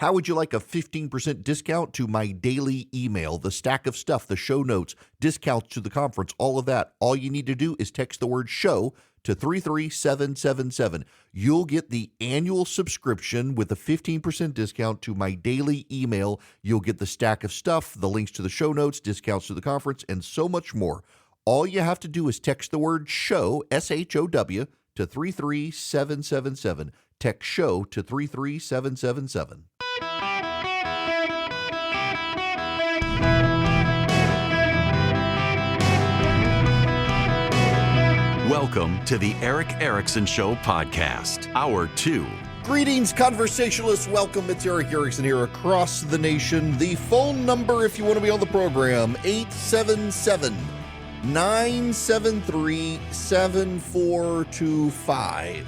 How would you like a 15% discount to my daily email, the stack of stuff, the show notes, discounts to the conference, all of that? All you need to do is text the word show to 33777. You'll get the annual subscription with a 15% discount to my daily email. You'll get the stack of stuff, the links to the show notes, discounts to the conference, and so much more. All you have to do is text the word show, SHOW, to 33777. Text show to 33777. Welcome to the Eric Erickson Show podcast, Hour 2. Greetings, conversationalists. Welcome. It's Eric Erickson here across the nation. The phone number, if you want to be on the program, 877-973-7425.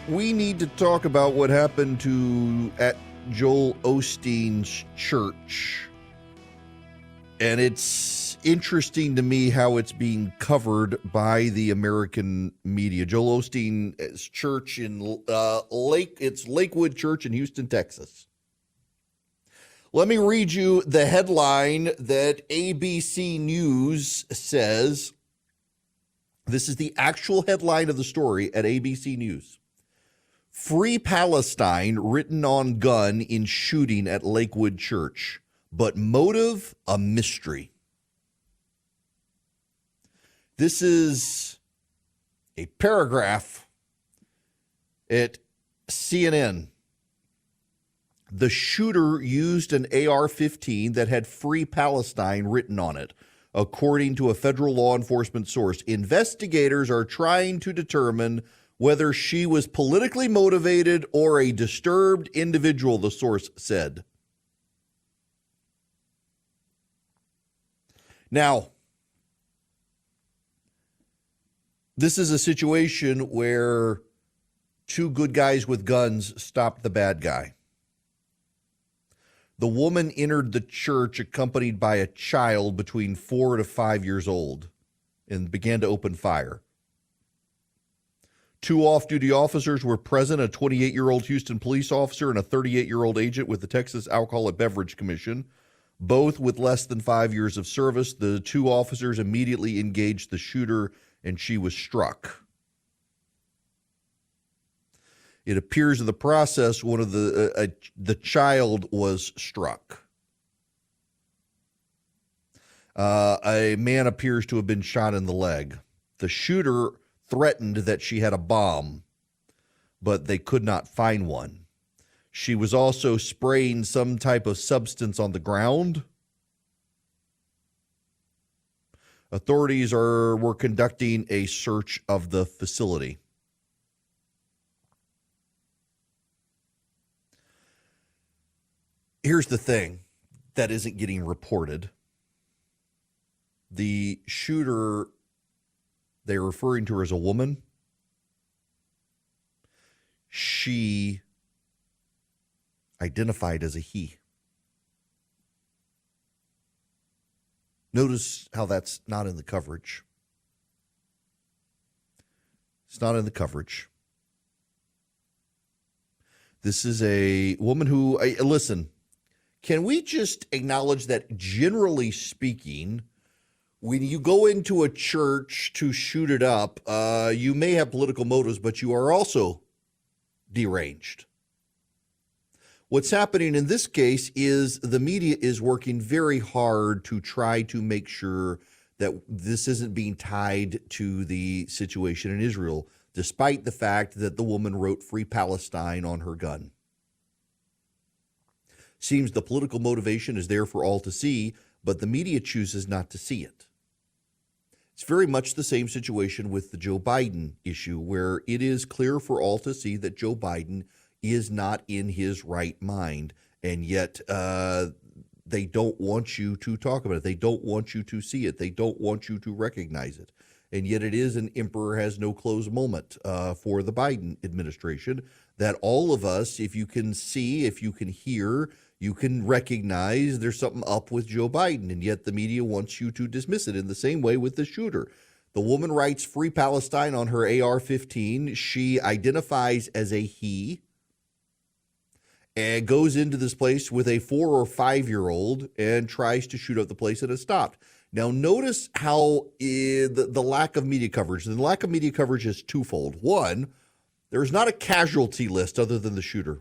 We need to talk about what happened at Joel Osteen's church. And it's interesting to me how it's being covered by the American media. Joel Osteen's church in it's Lakewood Church in Houston, Texas. Let me read you the headline that ABC News says. This is the actual headline of the story at ABC News. Free Palestine written on gun in shooting at Lakewood Church, but motive a mystery. This is a paragraph at CNN. The shooter used an AR-15 that had Free Palestine written on it, according to a federal law enforcement source. Investigators are trying to determine whether she was politically motivated or a disturbed individual, the source said. Now, this is a situation where two good guys with guns stopped the bad guy. The woman entered the church accompanied by a child between 4 to 5 years old and began to open fire. Two off-duty officers were present, a 28-year-old Houston police officer and a 38-year-old agent with the Texas Alcoholic Beverage Commission, both with less than 5 years of service. The two officers immediately engaged the shooter, and she was struck. It appears in the process one of the child was struck. A man appears to have been shot in the leg. The shooter threatened that she had a bomb, but they could not find one. She was also spraying some type of substance on the ground. Authorities were conducting a search of the facility. Here's the thing that isn't getting reported. The shooter, they're referring to her as a woman. She identified as a he. Notice how that's not in the coverage. It's not in the coverage. This is a woman who, listen, can we just acknowledge that generally speaking, when you go into a church to shoot it up, you may have political motives, but you are also deranged. What's happening in this case is the media is working very hard to try to make sure that this isn't being tied to the situation in Israel, despite the fact that the woman wrote Free Palestine on her gun. Seems the political motivation is there for all to see, but the media chooses not to see it. It's very much the same situation with the Joe Biden issue, where it is clear for all to see that Joe Biden is not in his right mind, and yet they don't want you to talk about it. They don't want you to see it. They don't want you to recognize it. And yet it is an emperor has no clothes moment for the Biden administration, that all of us, if you can see, if you can hear, you can recognize there's something up with Joe Biden, and yet the media wants you to dismiss it in the same way with the shooter. The woman writes Free Palestine on her AR-15. She identifies as a he. and goes into this place with a 4 or 5-year-old and tries to shoot up the place, and is stopped. Now, notice how the lack of media coverage. The lack of media coverage is twofold. One, there's not a casualty list other than the shooter.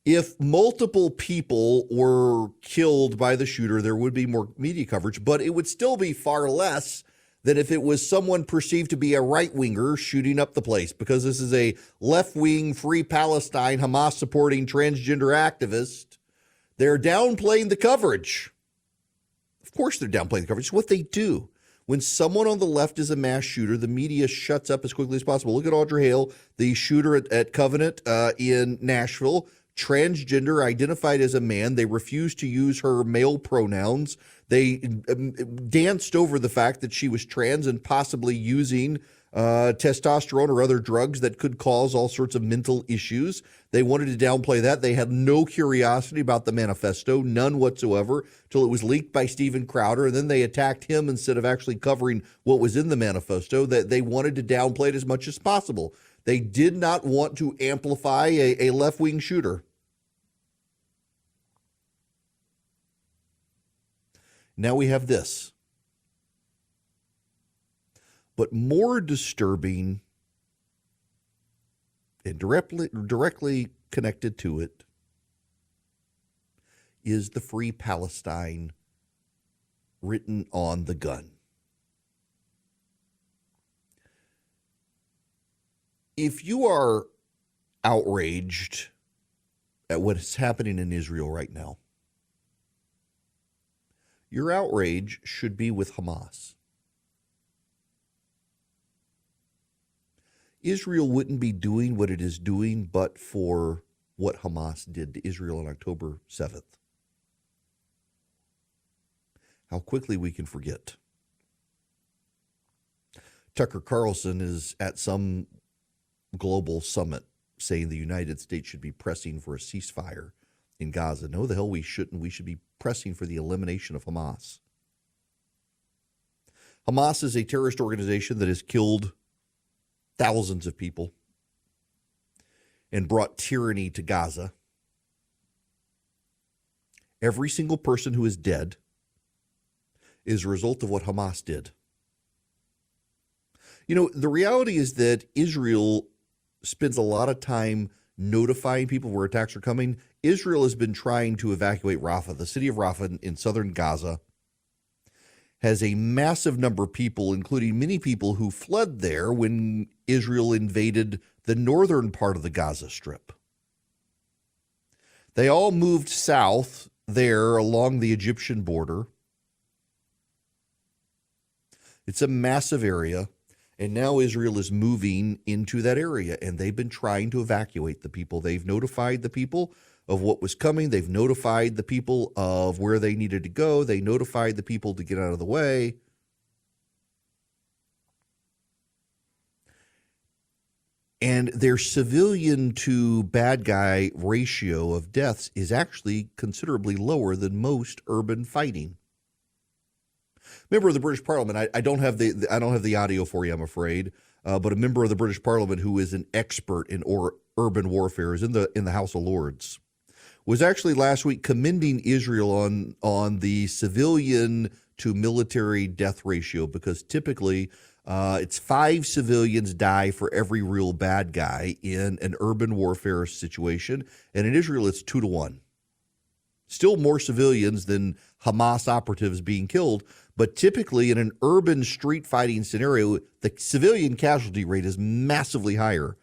If multiple people were killed by the shooter, there would be more media coverage, but it would still be far less than if it was someone perceived to be a right-winger shooting up the place, because this is a left-wing, Free Palestine, Hamas-supporting transgender activist. They're downplaying the coverage. Of course they're downplaying the coverage. It's what they do. When someone on the left is a mass shooter, the media shuts up as quickly as possible. Look at Audrey Hale, the shooter at Covenant in Nashville, transgender, identified as a man. They refused to use her male pronouns. They danced over the fact that she was trans and possibly using testosterone or other drugs that could cause all sorts of mental issues. They wanted to downplay that. They had no curiosity about the manifesto, none whatsoever, till it was leaked by Steven Crowder, and then they attacked him instead of actually covering what was in the manifesto. That they wanted to downplay it as much as possible. They did not want to amplify a left-wing shooter. Now we have this. But more disturbing and directly connected to it is the Free Palestine written on the gun. If you are outraged at what is happening in Israel right now, your outrage should be with Hamas. Israel wouldn't be doing what it is doing but for what Hamas did to Israel on October 7th. How quickly we can forget. Tucker Carlson is at some global summit saying the United States should be pressing for a ceasefire in Gaza. No, the hell we shouldn't. We should be pressing for the elimination of Hamas. Hamas is a terrorist organization that has killed thousands of people and brought tyranny to Gaza. Every single person who is dead is a result of what Hamas did. You know, the reality is that Israel spends a lot of time notifying people where attacks are coming. Israel has been trying to evacuate Rafah. The city of Rafah in southern Gaza has a massive number of people, including many people who fled there when Israel invaded the northern part of the Gaza Strip. They all moved south there along the Egyptian border. It's a massive area. And now Israel is moving into that area, and they've been trying to evacuate the people. They've notified the people of what was coming. They've notified the people of where they needed to go. They notified the people to get out of the way. And their civilian to bad guy ratio of deaths is actually considerably lower than most urban fighting. Member of the British Parliament, I don't have the audio for you, I'm afraid, but a member of the British Parliament who is an expert in urban warfare is in the House of Lords, was actually last week commending Israel on the civilian to military death ratio, because typically it's 5 civilians die for every real bad guy in an urban warfare situation, and in Israel it's 2 to 1. Still more civilians than Hamas operatives being killed, but typically in an urban street fighting scenario, the civilian casualty rate is massively higher.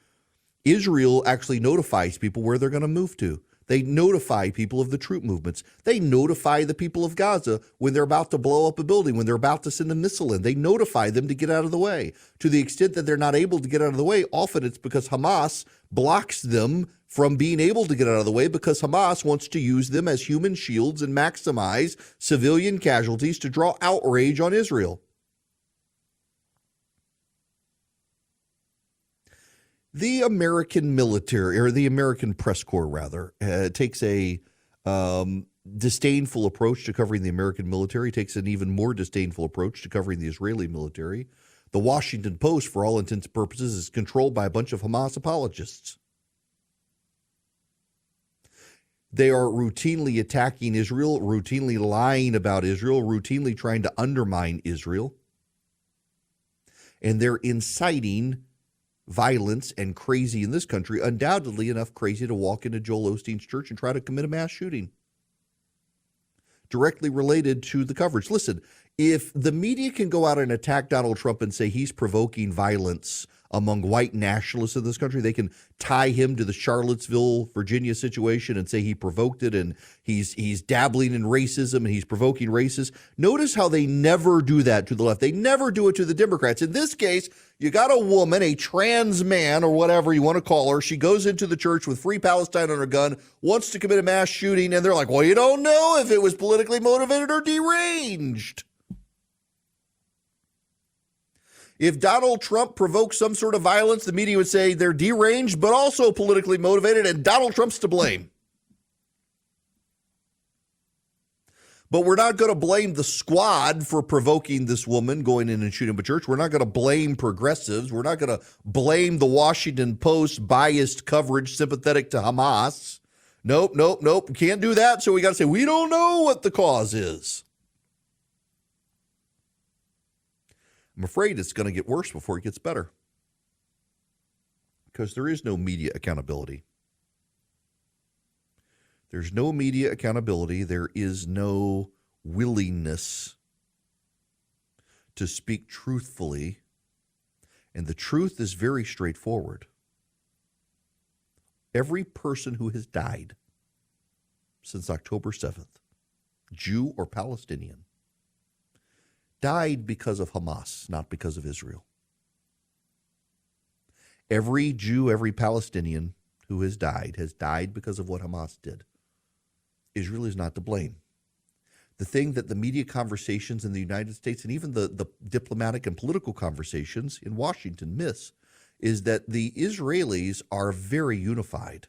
Israel actually notifies people where they're going to move to. They notify people of the troop movements. They notify the people of Gaza when they're about to blow up a building, when they're about to send a missile in. They notify them to get out of the way. To the extent that they're not able to get out of the way, often it's because Hamas blocks them from being able to get out of the way, because Hamas wants to use them as human shields and maximize civilian casualties to draw outrage on Israel. The American military, or the American press corps rather, takes a disdainful approach to covering the American military, takes an even more disdainful approach to covering the Israeli military. The Washington Post, for all intents and purposes, is controlled by a bunch of Hamas apologists. They are routinely attacking Israel, routinely lying about Israel, routinely trying to undermine Israel. And they're inciting violence and crazy in this country, undoubtedly enough crazy to walk into Joel Osteen's church and try to commit a mass shooting. Directly related to the coverage. Listen, if the media can go out and attack Donald Trump and say he's provoking violence among white nationalists in this country, they can tie him to the Charlottesville, Virginia situation and say he provoked it and he's dabbling in racism and he's provoking racists. Notice how they never do that to the left. They never do it to the Democrats. In this case, you got a woman, a trans man or whatever you want to call her. She goes into the church with Free Palestine on her gun, wants to commit a mass shooting, and they're like, well, you don't know if it was politically motivated or deranged. If Donald Trump provokes some sort of violence, the media would say they're deranged, but also politically motivated, and Donald Trump's to blame. But we're not going to blame the squad for provoking this woman going in and shooting up a church. We're not going to blame progressives. We're not going to blame the Washington Post biased coverage sympathetic to Hamas. Nope. Can't do that. So we got to say, we don't know what the cause is. I'm afraid it's going to get worse before it gets better because there is no media accountability. There's no media accountability. There is no willingness to speak truthfully, and the truth is very straightforward. Every person who has died since October 7th, Jew or Palestinian, died because of Hamas, not because of Israel. Every Jew, every Palestinian who has died because of what Hamas did. Israel is not to blame. The thing that the media conversations in the United States and even the diplomatic and political conversations in Washington miss is that the Israelis are very unified.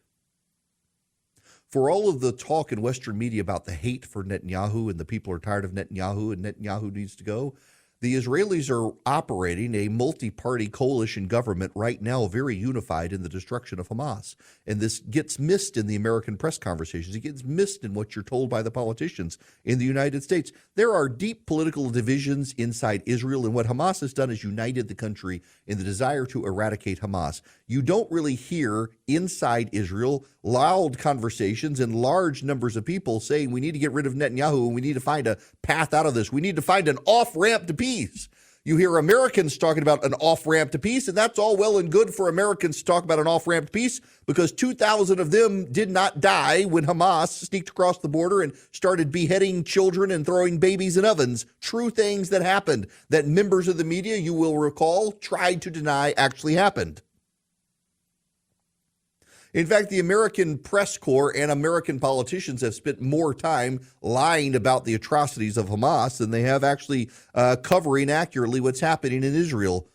For all of the talk in Western media about the hate for Netanyahu and the people are tired of Netanyahu and Netanyahu needs to go, the Israelis are operating a multi-party coalition government right now, very unified in the destruction of Hamas. And this gets missed in the American press conversations. It gets missed in what you're told by the politicians in the United States. There are deep political divisions inside Israel, and what Hamas has done is united the country in the desire to eradicate Hamas. You don't really hear inside Israel loud conversations and large numbers of people saying we need to get rid of Netanyahu and we need to find a path out of this. We need to find an off-ramp to peace. You hear Americans talking about an off-ramp to peace, and that's all well and good for Americans to talk about an off-ramp to peace because 2,000 of them did not die when Hamas sneaked across the border and started beheading children and throwing babies in ovens. True things that happened that members of the media, you will recall, tried to deny actually happened. In fact, the American press corps and American politicians have spent more time lying about the atrocities of Hamas than they have actually covering accurately what's happening in Israel.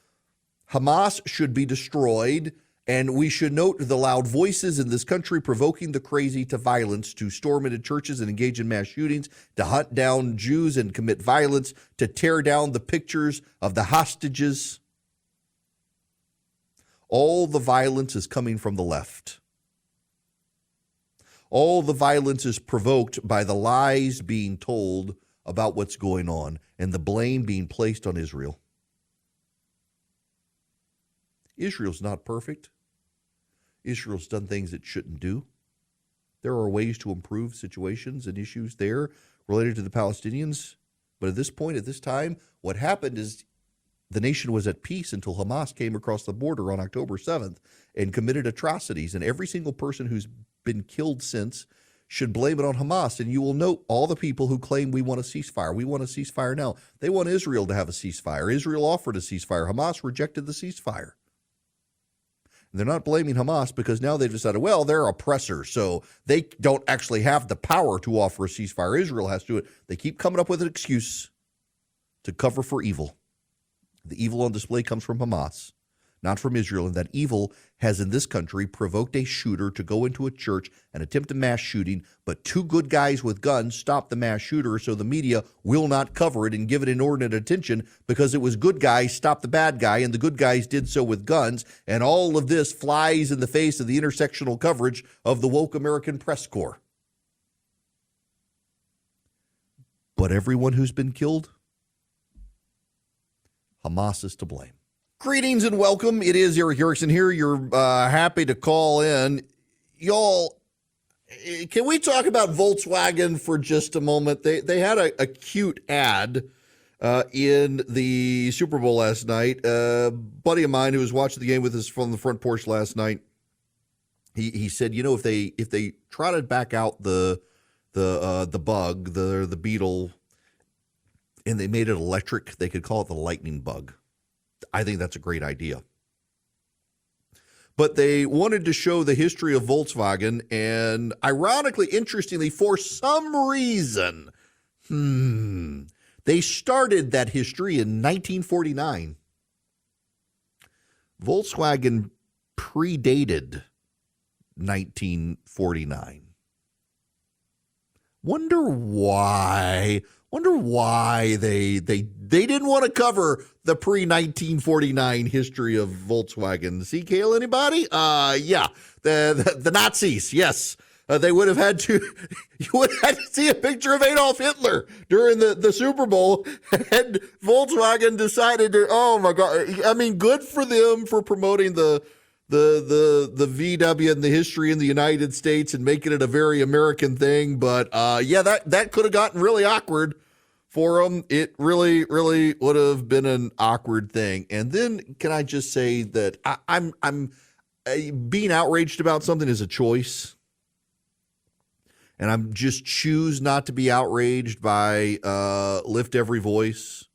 Hamas should be destroyed, and we should note the loud voices in this country provoking the crazy to violence, to storm into churches and engage in mass shootings, to hunt down Jews and commit violence, to tear down the pictures of the hostages. All the violence is coming from the left. All the violence is provoked by the lies being told about what's going on and the blame being placed on Israel. Israel's not perfect. Israel's done things it shouldn't do. There are ways to improve situations and issues there related to the Palestinians. But at this point, at this time, what happened is the nation was at peace until Hamas came across the border on October 7th and committed atrocities. And every single person who's been killed since should blame it on Hamas. And you will note all the people who claim we want a ceasefire. We want a ceasefire now. They want Israel to have a ceasefire. Israel offered a ceasefire. Hamas rejected the ceasefire. And they're not blaming Hamas because now they've decided, well, they're oppressors, so they don't actually have the power to offer a ceasefire. Israel has to do it. They keep coming up with an excuse to cover for evil. The evil on display comes from Hamas, not from Israel, and that evil has in this country provoked a shooter to go into a church and attempt a mass shooting, but two good guys with guns stopped the mass shooter, so the media will not cover it and give it inordinate attention because it was good guys stopped the bad guy, and the good guys did so with guns, and all of this flies in the face of the intersectional coverage of the woke American press corps. But everyone who's been killed, Hamas is to blame. Greetings and welcome. It is Eric Erickson here. You're happy to call in. Y'all, can we talk about Volkswagen for just a moment? They had a cute ad in the Super Bowl last night. A buddy of mine who was watching the game with us from the front porch last night, he said, you know, if they trotted back out the bug, the beetle, and they made it electric, they could call it the lightning bug. I think that's a great idea. But they wanted to show the history of Volkswagen, and ironically, interestingly, for some reason, they started that history in 1949. Volkswagen predated 1949. Wonder why they didn't want to cover the pre-1949 history of Volkswagen. See, Kale, anybody? Yeah, the Nazis, yes. They would have had to, you would have had to see a picture of Adolf Hitler during the Super Bowl, and Volkswagen decided to, oh my God, I mean, good for them for promoting the VW and the history in the United States and making it a very American thing. But yeah, that could have gotten really awkward for them. It really, really would have been an awkward thing. And then can I just say that I'm being outraged about something is a choice. And I'm just choose not to be outraged by Lift Every Voice.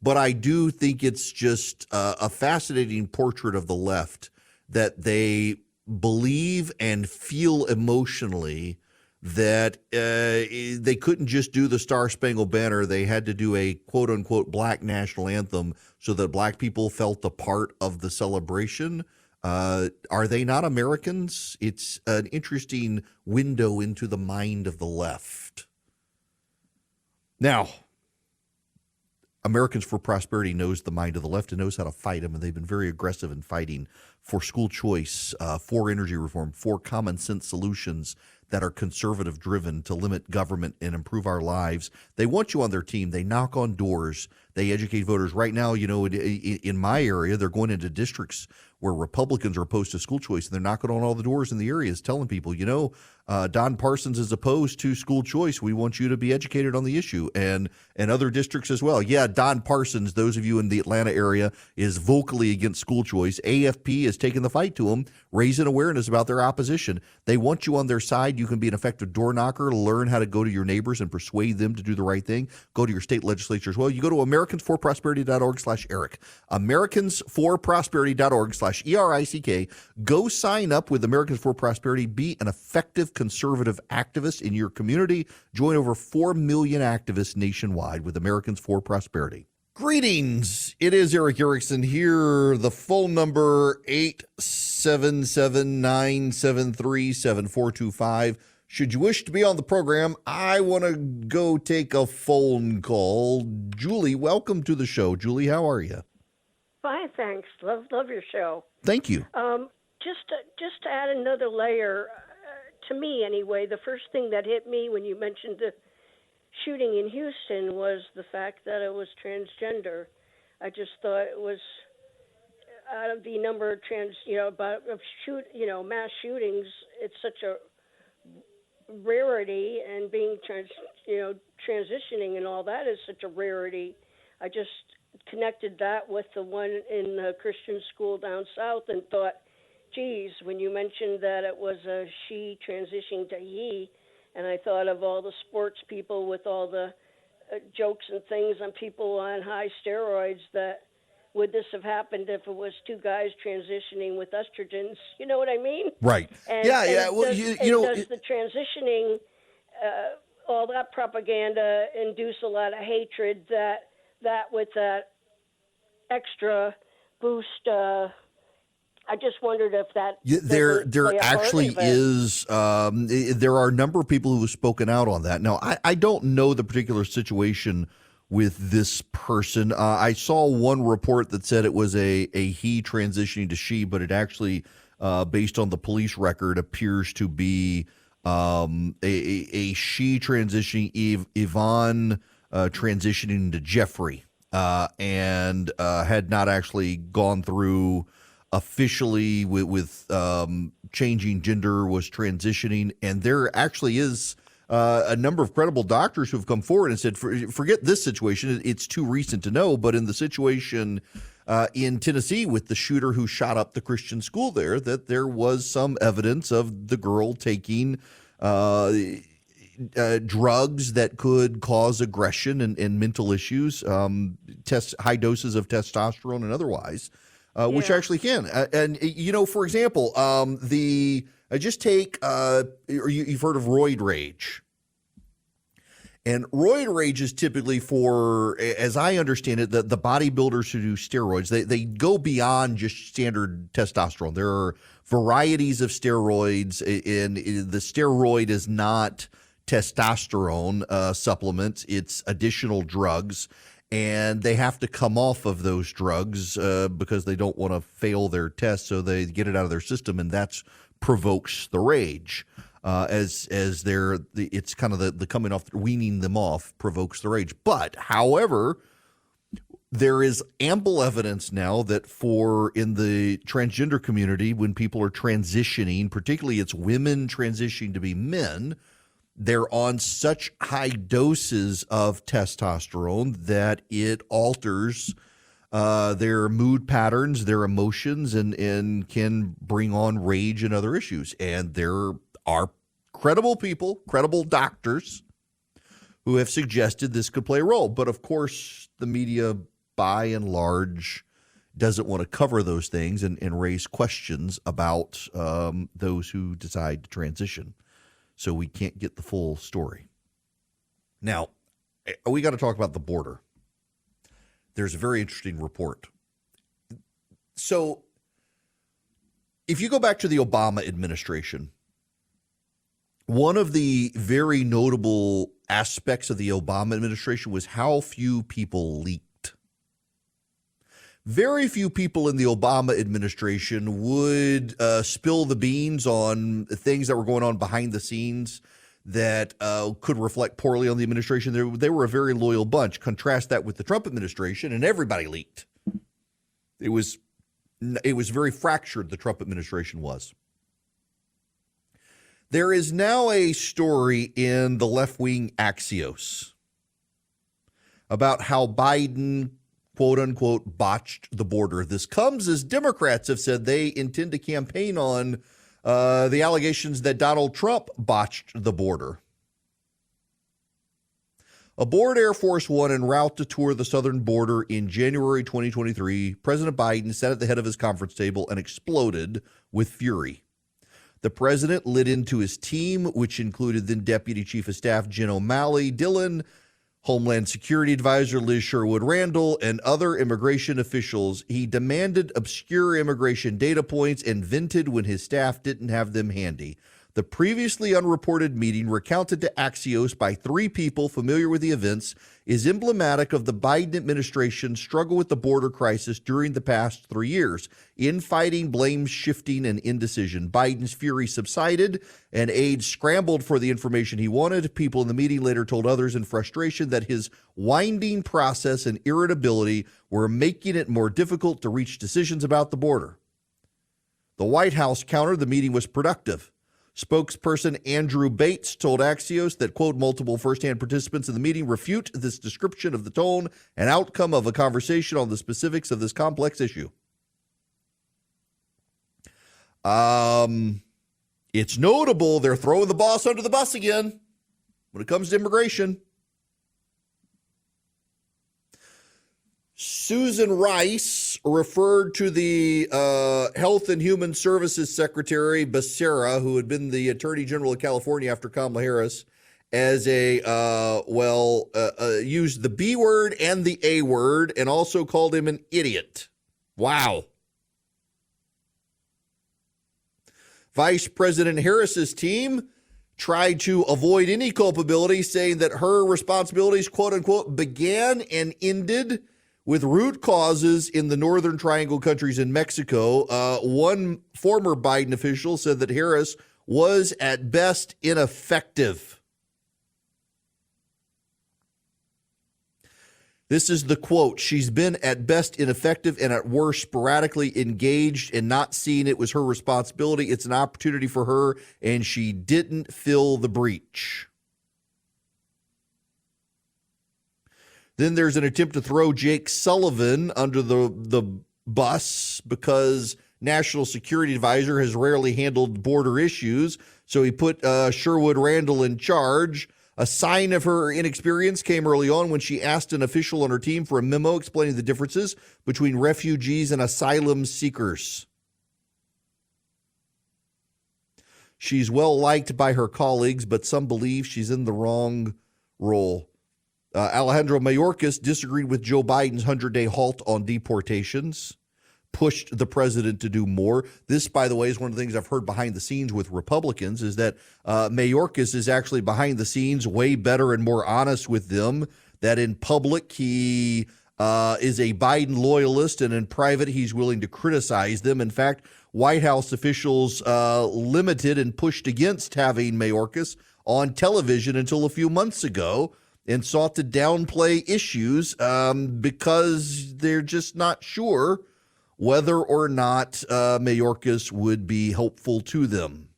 But I do think it's just a fascinating portrait of the left that they believe and feel emotionally that they couldn't just do the Star Spangled Banner. They had to do a quote unquote black national anthem so that black people felt a part of the celebration. Are they not Americans? It's an interesting window into the mind of the left. Now, Americans for Prosperity knows the mind of the left and knows how to fight them, and they've been very aggressive in fighting for school choice, for energy reform, for common sense solutions that are conservative driven to limit government and improve our lives. They want you on their team. They knock on doors. They educate voters. Right now, you know, in my area, they're going into districts where Republicans are opposed to school choice, and they're knocking on all the doors in the areas telling people, you know, Don Parsons is opposed to school choice. We want you to be educated on the issue, and other districts as well. Yeah, Don Parsons, those of you in the Atlanta area, is vocally against school choice. AFP is taking the fight to them, raising awareness about their opposition. They want you on their side. You can be an effective door knocker, learn how to go to your neighbors and persuade them to do the right thing. Go to your state legislature as well. You go to americansforprosperity.org/Eric. americansforprosperity.org/ERICK. Go sign up with Americans for Prosperity. Be an effective conservative activist in your community. Join over 4 million activists nationwide with Americans for Prosperity. Greetings. It is Eric Erickson here. The phone number 877-973-7425. Should you wish to be on the program, I want to go take a phone call. Julie, welcome to the show. Julie, how are you? Fine, thanks. Love your show. Thank you. Just to add another layer, to me anyway, the first thing that hit me when you mentioned the shooting in Houston was the fact that it was transgender. I just thought it was out of the number of mass shootings, it's such a rarity, and being transitioning and all that is such a rarity. I just connected that with the one in the Christian school down south and thought, geez, when you mentioned that it was a she transitioning to he, and I thought of all the sports people with all the jokes and things on people on high steroids, that would this have happened if it was two guys transitioning with estrogens? You know what I mean? Right. Yeah. Well, does the transitioning, all that propaganda induce a lot of hatred that with that extra boost? I just wondered if that there actually is. There are a number of people who have spoken out on that. Now, I don't know the particular situation with this person. I saw one report that said it was a he transitioning to she, but it actually, based on the police record, appears to be a she transitioning, Yvonne transitioning to Jeffrey, and had not actually gone through officially with changing gender, was transitioning. And there actually is a number of credible doctors who have come forward and said, forget this situation, it's too recent to know, but in the situation in Tennessee with the shooter who shot up the Christian school there, that there was some evidence of the girl taking drugs that could cause aggression and mental issues, high doses of testosterone and otherwise, which actually can. And, for example, just take, you've heard of roid rage. And roid rage is typically for, as I understand it, the bodybuilders who do steroids. They go beyond just standard testosterone. There are varieties of steroids, and the steroid is not testosterone supplements. It's additional drugs, and they have to come off of those drugs because they don't want to fail their test, so they get it out of their system, and that provokes the rage. It's kind of the coming off, weaning them off provokes the rage. But, however, there is ample evidence now that in the transgender community, when people are transitioning, particularly it's women transitioning to be men, they're on such high doses of testosterone that it alters their mood patterns, their emotions, and can bring on rage and other issues. And there are credible people, credible doctors who have suggested this could play a role. But of course, the media, by and large, doesn't want to cover those things and raise questions about those who decide to transition. So we can't get the full story. Now, we got to talk about the border. There's a very interesting report. So if you go back to the Obama administration, one of the very notable aspects of the Obama administration was how few people leaked. Very few people in the Obama administration would spill the beans on things that were going on behind the scenes that could reflect poorly on the administration. They were a very loyal bunch. Contrast that with the Trump administration, and everybody leaked. It was very fractured, the Trump administration was. There is now a story in the left-wing Axios about how Biden, quote unquote, botched the border. This comes as Democrats have said they intend to campaign on the allegations that Donald Trump botched the border. Aboard Air Force One en route to tour the southern border in January 2023, President Biden sat at the head of his conference table and exploded with fury. The president lit into his team, which included then Deputy Chief of Staff Jen O'Malley Dillon, Homeland Security Advisor Liz Sherwood Randall, and other immigration officials. He demanded obscure immigration data points and vented when his staff didn't have them handy. The previously unreported meeting, recounted to Axios by three people familiar with the events, is emblematic of the Biden administration's struggle with the border crisis during the past 3 years. Infighting, blame shifting, and indecision. Biden's fury subsided, and aides scrambled for the information he wanted. People in the meeting later told others in frustration that his winding process and irritability were making it more difficult to reach decisions about the border. The White House countered the meeting was productive. Spokesperson Andrew Bates told Axios that, quote, multiple firsthand participants in the meeting refute this description of the tone and outcome of a conversation on the specifics of this complex issue. It's notable they're throwing the boss under the bus again when it comes to immigration. Susan Rice referred to the Health and Human Services Secretary, Becerra, who had been the Attorney General of California after Kamala Harris, as used the B word and the A word, and also called him an idiot. Wow. Vice President Harris's team tried to avoid any culpability, saying that her responsibilities, quote unquote, began and ended with root causes in the Northern Triangle countries in Mexico. One former Biden official said that Harris was at best ineffective. This is the quote. She's been at best ineffective and at worst sporadically engaged and not seeing it was her responsibility. It's an opportunity for her, and she didn't fill the breach. Then there's an attempt to throw Jake Sullivan under the bus because National Security Advisor has rarely handled border issues, so he put Sherwood Randall in charge. A sign of her inexperience came early on when she asked an official on her team for a memo explaining the differences between refugees and asylum seekers. She's well liked by her colleagues, but some believe she's in the wrong role. Alejandro Mayorkas disagreed with Joe Biden's 100-day halt on deportations, pushed the president to do more. This, by the way, is one of the things I've heard behind the scenes with Republicans, is that Mayorkas is actually behind the scenes way better and more honest with them, that in public he is a Biden loyalist, and in private he's willing to criticize them. In fact, White House officials limited and pushed against having Mayorkas on television until a few months ago, and sought to downplay issues because they're just not sure whether or not Mayorkas would be helpful to them.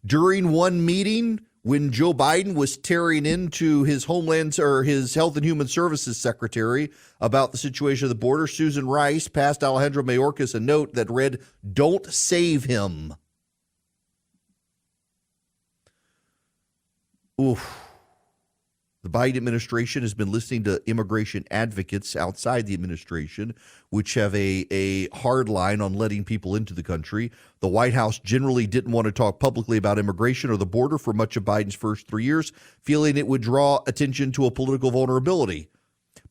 During one meeting, when Joe Biden was tearing into his his Health and Human Services secretary about the situation of the border, Susan Rice passed Alejandro Mayorkas a note that read, "Don't save him." Oof. The Biden administration has been listening to immigration advocates outside the administration, which have a hard line on letting people into the country. The White House generally didn't want to talk publicly about immigration or the border for much of Biden's first 3 years, feeling it would draw attention to a political vulnerability.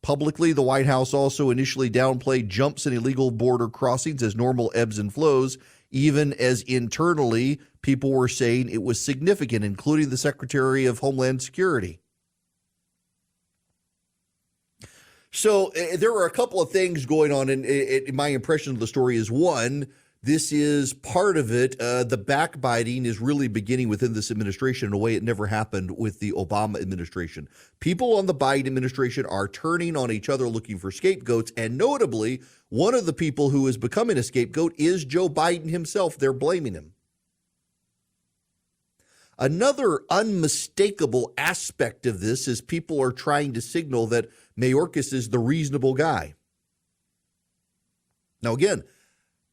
Publicly, the White House also initially downplayed jumps in illegal border crossings as normal ebbs and flows, even as internally people were saying it was significant, including the Secretary of Homeland Security. So there were a couple of things going on, and my impression of the story is, one, this is part of it. The backbiting is really beginning within this administration in a way it never happened with the Obama administration. People on the Biden administration are turning on each other looking for scapegoats, and notably, one of the people who is becoming a scapegoat is Joe Biden himself. They're blaming him. Another unmistakable aspect of this is people are trying to signal that Mayorkas is the reasonable guy. Now, again,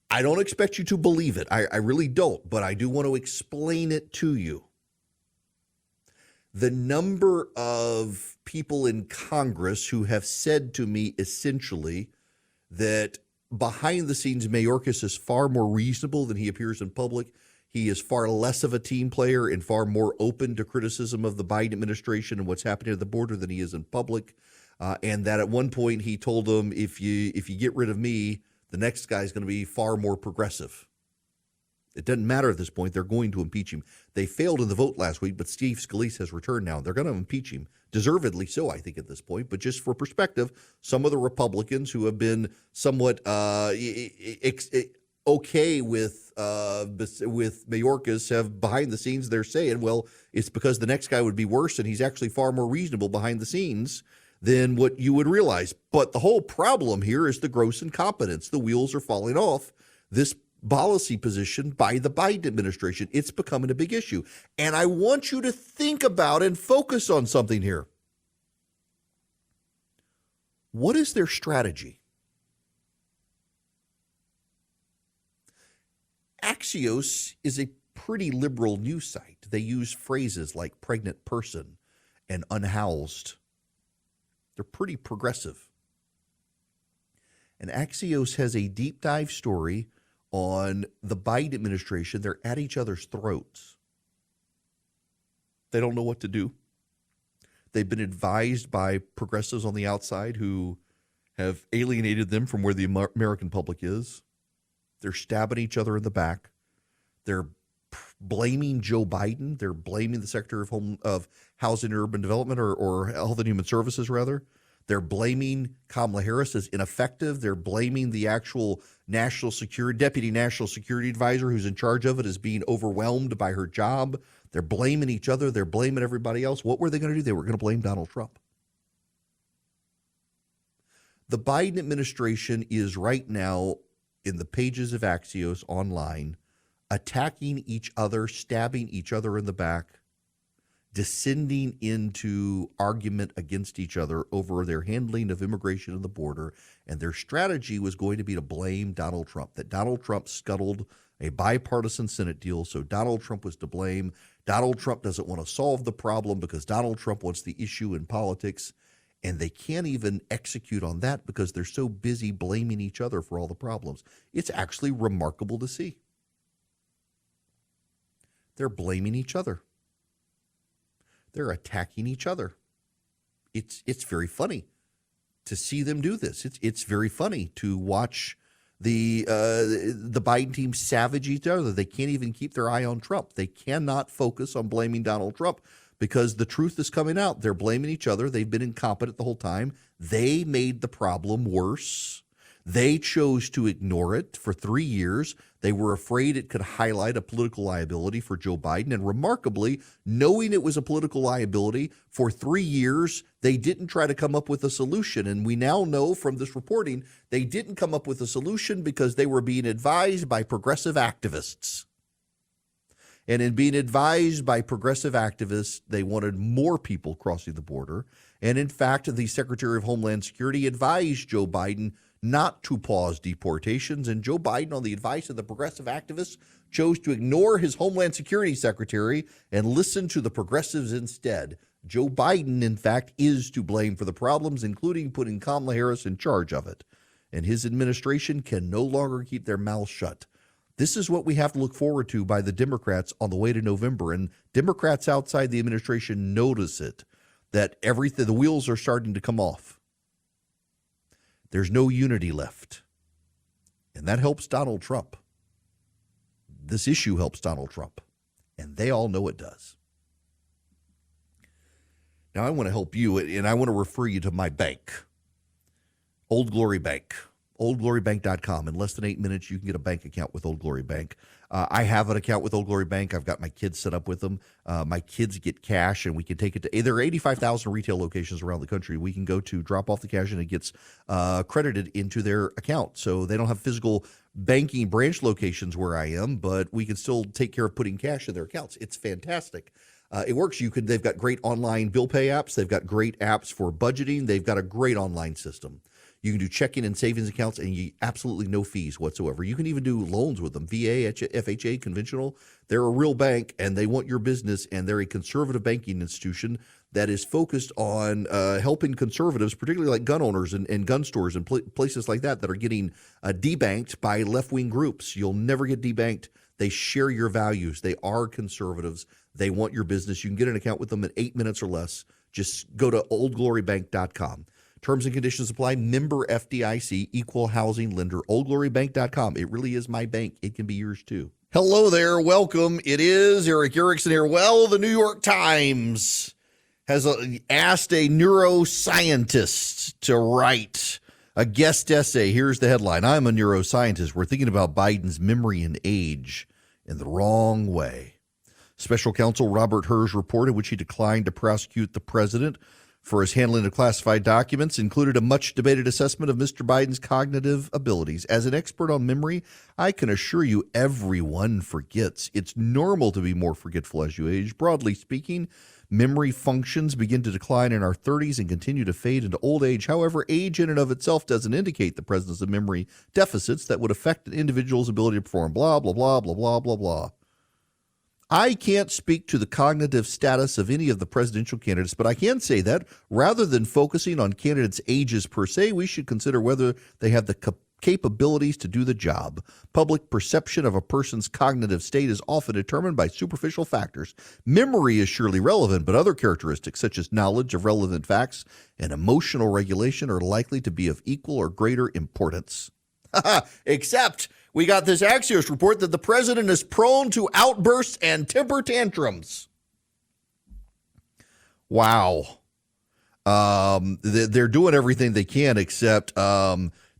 I don't expect you to believe it. I really don't, but I do want to explain it to you. The number of people in Congress who have said to me essentially that behind the scenes, Mayorkas is far more reasonable than he appears in public. He is far less of a team player and far more open to criticism of the Biden administration and what's happening at the border than he is in public. And that at one point he told them, if you get rid of me, the next guy is going to be far more progressive. It doesn't matter at this point. They're going to impeach him. They failed in the vote last week, but Steve Scalise has returned now. They're going to impeach him. Deservedly so, I think, at this point. But just for perspective, some of the Republicans who have been somewhat okay with Mayorkas have behind the scenes, they're saying, well, it's because the next guy would be worse and he's actually far more reasonable behind the scenes than what you would realize. But the whole problem here is the gross incompetence. The wheels are falling off this policy position by the Biden administration. It's becoming a big issue. And I want you to think about and focus on something here. What is their strategy? Axios is a pretty liberal news site. They use phrases like pregnant person and unhoused. They're pretty progressive. And Axios has a deep dive story on the Biden administration. They're at each other's throats. They don't know what to do. They've been advised by progressives on the outside who have alienated them from where the American public is. They're stabbing each other in the back. They're blaming Joe Biden. They're blaming the Secretary of Housing and Urban Development or Health and Human Services, rather. They're blaming Kamala Harris as ineffective. They're blaming the actual deputy national security advisor who's in charge of it as being overwhelmed by her job. They're blaming each other. They're blaming everybody else. What were they going to do? They were going to blame Donald Trump. The Biden administration is right now in the pages of Axios online, attacking each other, stabbing each other in the back, descending into argument against each other over their handling of immigration and the border. And their strategy was going to be to blame Donald Trump, that Donald Trump scuttled a bipartisan Senate deal, so Donald Trump was to blame. Donald Trump doesn't want to solve the problem because Donald Trump wants the issue in politics. And they can't even execute on that because they're so busy blaming each other for all the problems. It's actually remarkable to see. They're blaming each other. They're attacking each other. It's very funny to see them do this. It's very funny to watch the Biden team savage each other. They can't even keep their eye on Trump. They cannot focus on blaming Donald Trump because the truth is coming out. They're blaming each other. They've been incompetent the whole time. They made the problem worse. They chose to ignore it for 3 years. They were afraid it could highlight a political liability for Joe Biden. And remarkably, knowing it was a political liability for 3 years, they didn't try to come up with a solution. And we now know from this reporting, they didn't come up with a solution because they were being advised by progressive activists. And in being advised by progressive activists, they wanted more people crossing the border. And in fact, the Secretary of Homeland Security advised Joe Biden not to pause deportations. And Joe Biden, on the advice of the progressive activists, chose to ignore his Homeland Security Secretary and listen to the progressives instead. Joe Biden, in fact, is to blame for the problems, including putting Kamala Harris in charge of it. And his administration can no longer keep their mouths shut. This is what we have to look forward to by the Democrats on the way to November. And Democrats outside the administration notice it, that the wheels are starting to come off. There's no unity left. And that helps Donald Trump. This issue helps Donald Trump. And they all know it does. Now, I want to help you, and I want to refer you to my bank, Old Glory Bank. OldGloryBank.com. In less than 8 minutes, you can get a bank account with Old Glory Bank. I have an account with Old Glory Bank. I've got my kids set up with them. My kids get cash, and we can take it to – there are 85,000 retail locations around the country. We can go to drop off the cash, and it gets credited into their account. So they don't have physical banking branch locations where I am, but we can still take care of putting cash in their accounts. It's fantastic. It works. They've got great online bill pay apps. They've got great apps for budgeting. They've got a great online system. You can do checking and savings accounts, and absolutely no fees whatsoever. You can even do loans with them, VA, FHA, conventional. They're a real bank, and they want your business, and they're a conservative banking institution that is focused on helping conservatives, particularly like gun owners and gun stores and places like that are getting debanked by left-wing groups. You'll never get debanked. They share your values. They are conservatives. They want your business. You can get an account with them in 8 minutes or less. Just go to oldglorybank.com. Terms and conditions apply. Member FDIC, equal housing lender, oldglorybank.com. It really is my bank. It can be yours too. Hello there. Welcome. It is Eric Erickson here. Well, the New York Times has asked a neuroscientist to write a guest essay. Here's the headline. I'm a neuroscientist. We're thinking about Biden's memory and age in the wrong way. Special counsel Robert Hur's report, in which he declined to prosecute the president for his handling of classified documents, included a much-debated assessment of Mr. Biden's cognitive abilities. As an expert on memory, I can assure you everyone forgets. It's normal to be more forgetful as you age. Broadly speaking, memory functions begin to decline in our 30s and continue to fade into old age. However, age in and of itself doesn't indicate the presence of memory deficits that would affect an individual's ability to perform. Blah, blah, blah, blah, blah, blah, blah. I can't speak to the cognitive status of any of the presidential candidates, but I can say that rather than focusing on candidates' ages per se, we should consider whether they have the capabilities to do the job. Public perception of a person's cognitive state is often determined by superficial factors. Memory is surely relevant, but other characteristics such as knowledge of relevant facts and emotional regulation are likely to be of equal or greater importance. Except we got this Axios report that the president is prone to outbursts and temper tantrums. Wow. They're doing everything they can, except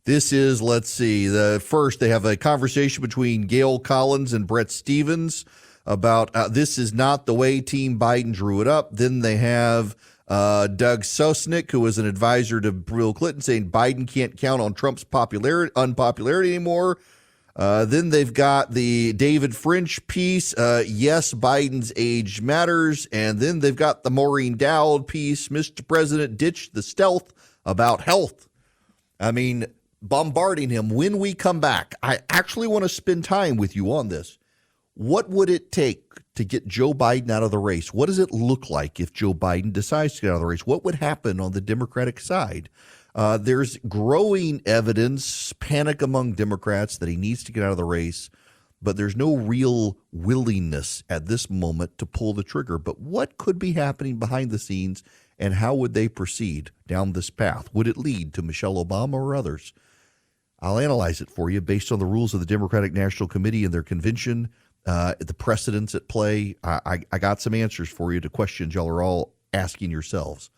this is, let's see, first they have a conversation between Gail Collins and Brett Stevens about this is not the way Team Biden drew it up. Then they have Doug Susnick, who was an advisor to Bill Clinton, saying Biden can't count on Trump's unpopularity anymore. Then they've got the David French piece, yes, Biden's age matters. And then they've got the Maureen Dowd piece, Mr. President ditched the stealth about health. I mean, bombarding him. When we come back, I actually want to spend time with you on this. What would it take to get Joe Biden out of the race? What does it look like if Joe Biden decides to get out of the race? What would happen on the Democratic side? There's growing evidence, panic among Democrats that he needs to get out of the race, but there's no real willingness at this moment to pull the trigger. But what could be happening behind the scenes, and how would they proceed down this path? Would it lead to Michelle Obama or others? I'll analyze it for you based on the rules of the Democratic National Committee and their convention, the precedents at play. I got some answers for you to questions y'all are all asking yourselves.